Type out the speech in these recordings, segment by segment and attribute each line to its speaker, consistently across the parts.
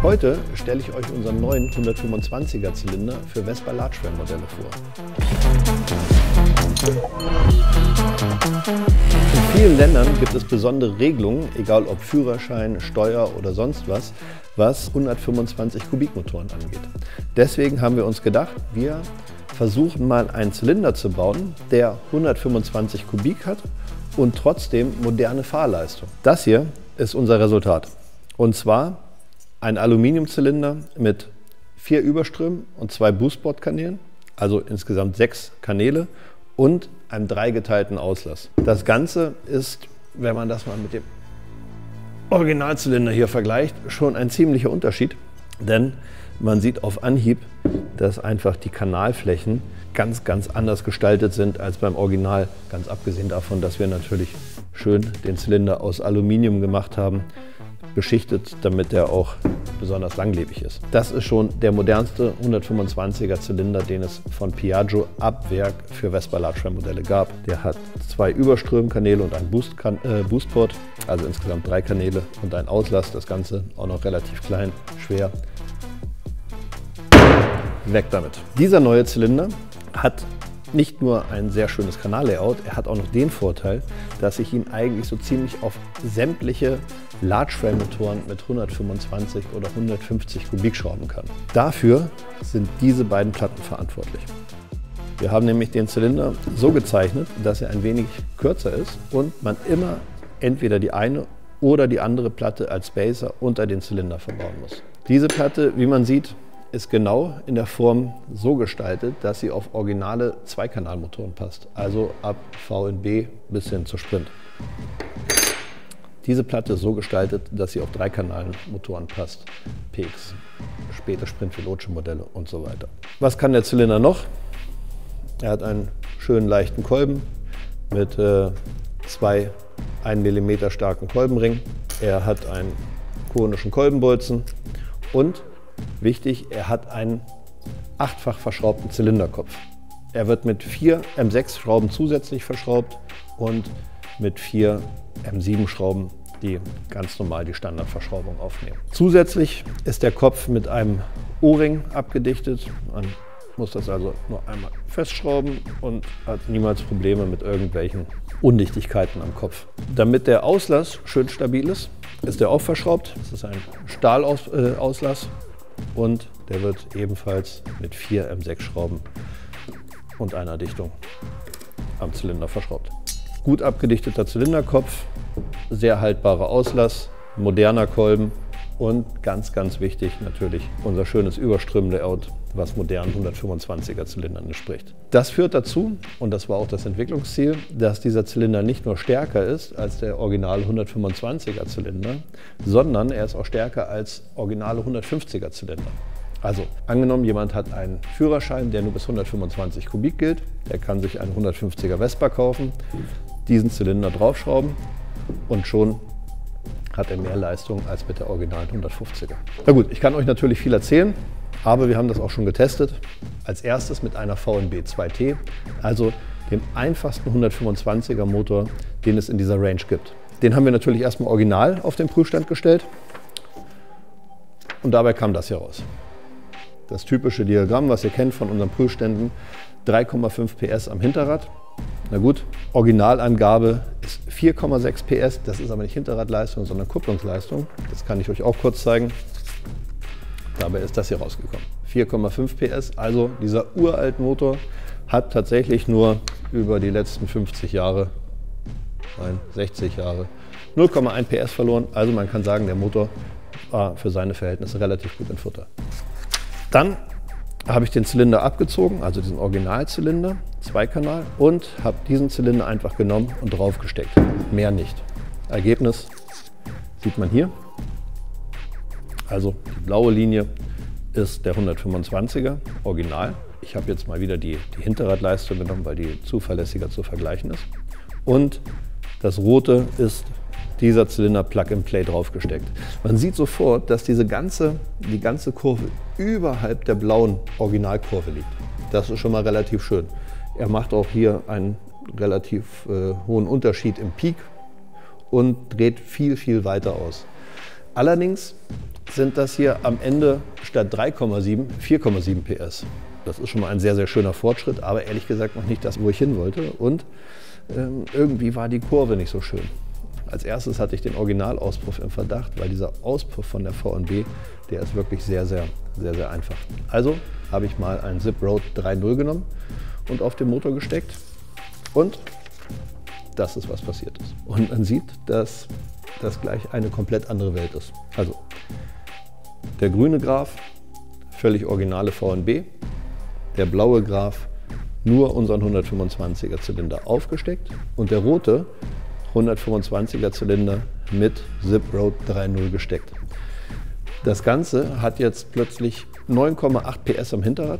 Speaker 1: Heute stelle ich euch unseren neuen 125er Zylinder für Vespa Largeframe Modelle vor. In vielen Ländern gibt es besondere Regelungen, egal ob Führerschein, Steuer oder sonst was, was 125 Kubikmotoren angeht. Deswegen haben wir uns gedacht, wir versuchen mal einen Zylinder zu bauen, der 125 Kubik hat und trotzdem moderne Fahrleistung. Das hier ist unser Resultat. Und zwar ein Aluminiumzylinder mit 4 Überströmen und 2 Boostboard-Kanälen, also insgesamt 6 Kanäle und einem dreigeteilten Auslass. Das Ganze ist, wenn man das mal mit dem Originalzylinder hier vergleicht, schon ein ziemlicher Unterschied, denn man sieht auf Anhieb, dass einfach die Kanalflächen ganz anders gestaltet sind als beim Original, ganz abgesehen davon, dass wir natürlich schön den Zylinder aus Aluminium gemacht haben, beschichtet, damit er auch besonders langlebig ist. Das ist schon der modernste 125er Zylinder, den es von Piaggio ab Werk für Vespa Largeframe Modelle gab. Der hat 2 Überströmkanäle und ein Boostport, also insgesamt 3 Kanäle und ein Auslass. Das Ganze auch noch relativ klein, schwer. Weg damit. Dieser neue Zylinder hat nicht nur ein sehr schönes Kanallayout, er hat auch noch den Vorteil, dass ich ihn eigentlich so ziemlich auf sämtliche Largeframe-Motoren mit 125 oder 150 Kubik schrauben kann. Dafür sind diese beiden Platten verantwortlich. Wir haben nämlich den Zylinder so gezeichnet, dass er ein wenig kürzer ist und man immer entweder die eine oder die andere Platte als Spacer unter den Zylinder verbauen muss. Diese Platte, wie man sieht, ist genau in der Form so gestaltet, dass sie auf originale Zweikanalmotoren passt, also ab VNB bis hin zur Sprint. Diese Platte ist so gestaltet, dass sie auf 3-Kanal-Motoren passt, PX, später Sprint-Veloce Modelle und so weiter. Was kann der Zylinder noch? Er hat einen schönen leichten Kolben mit 2 1 mm starken Kolbenringen. Er hat einen konischen Kolbenbolzen und wichtig, er hat einen 8-fach verschraubten Zylinderkopf. Er wird mit 4 M6 Schrauben zusätzlich verschraubt und mit 4 M7 Schrauben, die ganz normal die Standardverschraubung aufnehmen. Zusätzlich ist der Kopf mit einem O-Ring abgedichtet. Man muss das also nur einmal festschrauben und hat niemals Probleme mit irgendwelchen Undichtigkeiten am Kopf. Damit der Auslass schön stabil ist der auch verschraubt. Das ist ein Stahlauslass. Und der wird ebenfalls mit 4 M6 Schrauben und einer Dichtung am Zylinder verschraubt. Gut abgedichteter Zylinderkopf, sehr haltbarer Auslass, moderner Kolben und ganz wichtig natürlich unser schönes Überström-Layout, was modernen 125er Zylindern entspricht. Das führt dazu, und das war auch das Entwicklungsziel, dass dieser Zylinder nicht nur stärker ist als der originale 125er Zylinder, sondern er ist auch stärker als originale 150er Zylinder. Also angenommen, jemand hat einen Führerschein, der nur bis 125 Kubik gilt, der kann sich einen 150er Vespa kaufen, diesen Zylinder draufschrauben und schon hat er mehr Leistung als mit der originalen 150er. Na gut, ich kann euch natürlich viel erzählen, aber wir haben das auch schon getestet. Als erstes mit einer VNB 2T, also dem einfachsten 125er Motor, den es in dieser Range gibt. Den haben wir natürlich erstmal original auf den Prüfstand gestellt und dabei kam das hier raus. Das typische Diagramm, was ihr kennt von unseren Prüfständen, 3,5 PS am Hinterrad. Na gut, Originalangabe ist 4,6 PS, das ist aber nicht Hinterradleistung, sondern Kupplungsleistung. Das kann ich euch auch kurz zeigen. Dabei ist das hier rausgekommen. 4,5 PS, also dieser uralt Motor hat tatsächlich nur über die letzten 50 Jahre, nein, 60 Jahre, 0,1 PS verloren. Also man kann sagen, der Motor war für seine Verhältnisse relativ gut in Futter. Dann habe ich den Zylinder abgezogen, also diesen Originalzylinder, Zweikanal, und habe diesen Zylinder einfach genommen und draufgesteckt. Mehr nicht. Ergebnis sieht man hier. Also die blaue Linie ist der 125er Original. Ich habe jetzt mal wieder die Hinterradleistung genommen, weil die zuverlässiger zu vergleichen ist. Und das rote ist dieser Zylinder Plug-and-Play draufgesteckt. Man sieht sofort, dass die ganze Kurve überhalb der blauen Originalkurve liegt. Das ist schon mal relativ schön. Er macht auch hier einen relativ hohen Unterschied im Peak und dreht viel weiter aus. Allerdings sind das hier am Ende statt 3,7 4,7 PS. Das ist schon mal ein sehr, sehr schöner Fortschritt, aber ehrlich gesagt noch nicht das, wo ich hin wollte. Und irgendwie war die Kurve nicht so schön. Als erstes hatte ich den Originalauspuff im Verdacht, weil dieser Auspuff von der V&B, der ist wirklich sehr, sehr einfach. Also habe ich mal einen Zip Road 3.0 genommen und auf den Motor gesteckt und das ist, was passiert ist. Und man sieht, dass das gleich eine komplett andere Welt ist. Also der grüne Graph, völlig originale V&B, der blaue Graph, nur unseren 125er Zylinder aufgesteckt und der rote 125er Zylinder mit Zip Road 3.0 gesteckt. Das Ganze hat jetzt plötzlich 9,8 PS am Hinterrad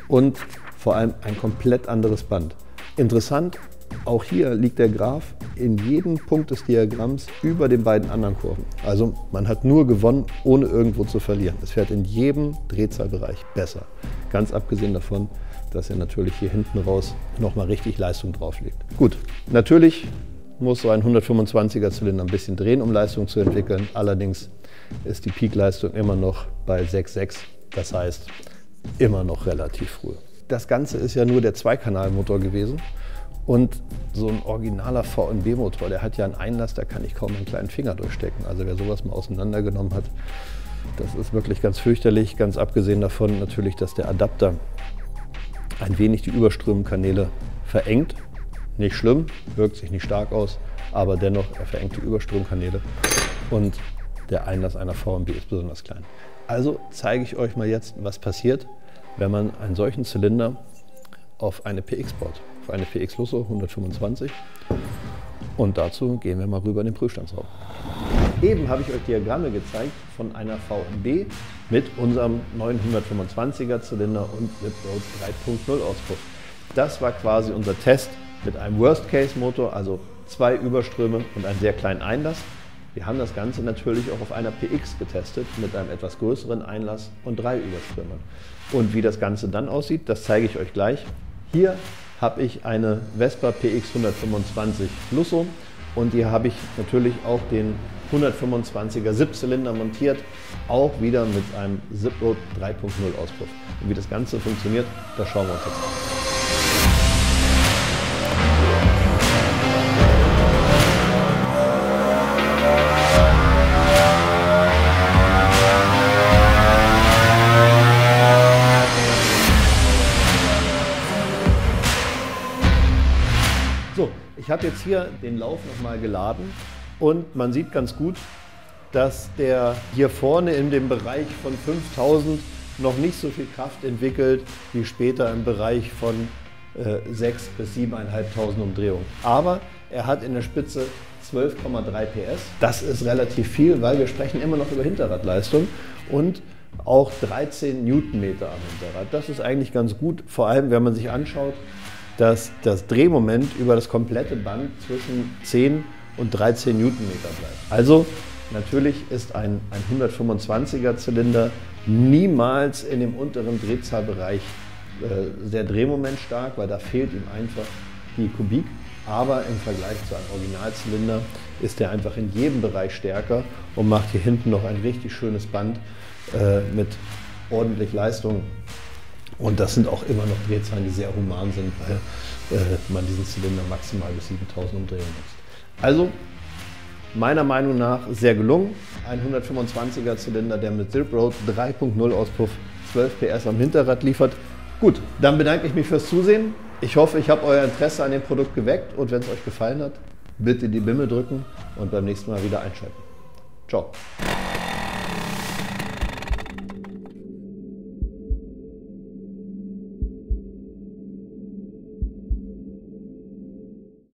Speaker 1: und vor allem ein komplett anderes Band. Interessant, auch hier liegt der Graph in jedem Punkt des Diagramms über den beiden anderen Kurven. Also man hat nur gewonnen, ohne irgendwo zu verlieren. Es fährt in jedem Drehzahlbereich besser. Ganz abgesehen davon, dass er natürlich hier hinten raus nochmal richtig Leistung drauflegt. Gut, natürlich muss so ein 125er Zylinder ein bisschen drehen, um Leistung zu entwickeln. Allerdings ist die Peakleistung immer noch bei 6,6. Das heißt, immer noch relativ früh. Das Ganze ist ja nur der Zweikanalmotor gewesen. Und so ein originaler V&B-Motor, der hat ja einen Einlass, da kann ich kaum einen kleinen Finger durchstecken. Also wer sowas mal auseinandergenommen hat, das ist wirklich ganz fürchterlich. Ganz abgesehen davon natürlich, dass der Adapter ein wenig die Überströmkanäle verengt. Nicht schlimm, wirkt sich nicht stark aus, aber dennoch, er verengt die Überstromkanäle und der Einlass einer V&B ist besonders klein. Also zeige ich euch mal jetzt, was passiert, wenn man einen solchen Zylinder auf eine PX baut, auf eine PX Lusso 125. Und dazu gehen wir mal rüber in den Prüfstandsraum. Eben habe ich euch Diagramme gezeigt von einer V&B mit unserem neuen 125er Zylinder und Zip Road 3.0 Auspuff. Das war quasi unser Test mit einem Worst-Case-Motor, also 2 Überströme und einen sehr kleinen Einlass. Wir haben das Ganze natürlich auch auf einer PX getestet mit einem etwas größeren Einlass und 3 Überströmen. Und wie das Ganze dann aussieht, das zeige ich euch gleich. Hier habe ich eine Vespa PX 125 Lusso und hier habe ich natürlich auch den 125er Siebzylinder montiert, auch wieder mit einem Zip Road 3.0 Auspuff. Und wie das Ganze funktioniert, das schauen wir uns jetzt an. Ich habe jetzt hier den Lauf nochmal geladen und man sieht ganz gut, dass der hier vorne in dem Bereich von 5000 noch nicht so viel Kraft entwickelt wie später im Bereich von 6.000 bis 7.500 Umdrehungen. Aber er hat in der Spitze 12,3 PS. Das ist relativ viel, weil wir sprechen immer noch über Hinterradleistung und auch 13 Newtonmeter am Hinterrad. Das ist eigentlich ganz gut, vor allem wenn man sich anschaut, dass das Drehmoment über das komplette Band zwischen 10 und 13 Newtonmeter bleibt. Also natürlich ist ein 125er Zylinder niemals in dem unteren Drehzahlbereich sehr drehmomentstark, weil da fehlt ihm einfach die Kubik. Aber im Vergleich zu einem Originalzylinder ist er einfach in jedem Bereich stärker und macht hier hinten noch ein richtig schönes Band mit ordentlich Leistung. Und das sind auch immer noch Drehzahlen, die sehr human sind, weil man diesen Zylinder maximal bis 7000 Umdrehungen nutzt. Also meiner Meinung nach sehr gelungen. Ein 125er Zylinder, der mit Zip Road 3.0 Auspuff 12 PS am Hinterrad liefert. Gut, dann bedanke ich mich fürs Zusehen. Ich hoffe, ich habe euer Interesse an dem Produkt geweckt und wenn es euch gefallen hat, bitte die Bimmel drücken und beim nächsten Mal wieder einschalten. Ciao.